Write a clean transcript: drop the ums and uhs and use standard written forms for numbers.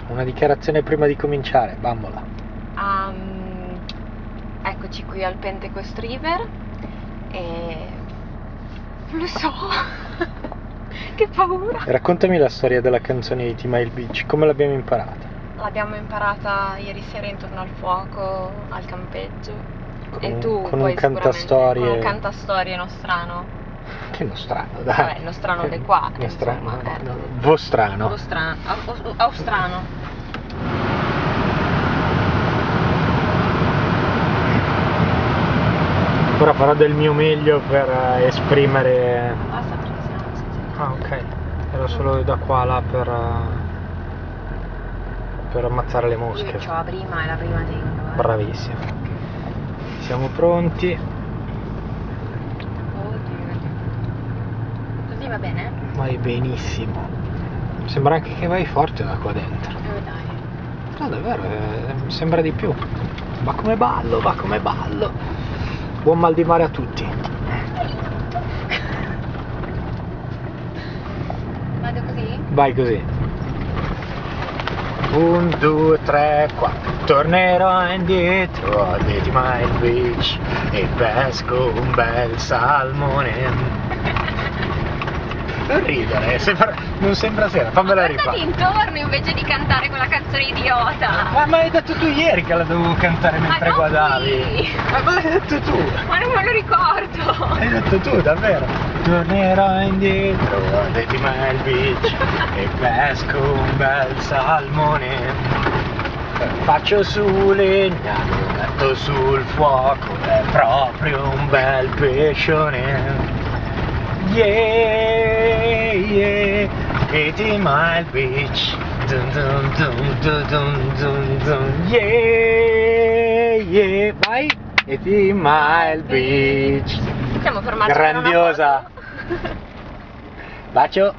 una dichiarazione prima di cominciare, bambola. Eccoci qui al Pentecost River e non lo so, che paura. Raccontami la storia della canzone di T-Mile Beach, come l'abbiamo imparata? L'abbiamo imparata ieri sera intorno al fuoco, al campeggio. E tu con poi un cantastorie. Con un cantastorie nostrano. Che nostrano, dai. Vabbè, nostrano che qua, Nostrano, insomma, no, vostrano. Austrano. Ora farò del mio meglio per esprimere. Basta perché sennò non si sente. Ah, ok. Ero solo da qua là per ammazzare le mosche. Io c'ho la prima e la prima tengo. Bravissimo. Siamo pronti. Oddio. Così va bene? Vai benissimo. Sembra anche che vai forte da qua dentro. Dai. No, davvero, mi sembra di più. Va come ballo, va come ballo. Buon mal di mare a tutti. Vado così? Vai così. 1, 2, 3, 4. Tornerò indietro a T-Mile Beach e pesco un bel salmone. Non ridere, non sembra sera, fammela Guardati rifare. intorno invece di cantare quella canzone idiota. Ma hai detto tu ieri che la dovevo cantare mentre non guardavi. qui. Ma l'hai detto tu. Ma non me lo ricordo. Hai detto tu, davvero. Tornerò indietro a T-Mile Beach e pesco un bel salmone. Faccio su legname, metto sul fuoco, è proprio un bel pescione. Yeah, yeah, T-Mile Beach. Dun dun dun dun dun dun dun. Yeah, yeah, vai. T-Mile Beach. Siamo fermati Grandiosa. per una foto. Bacio.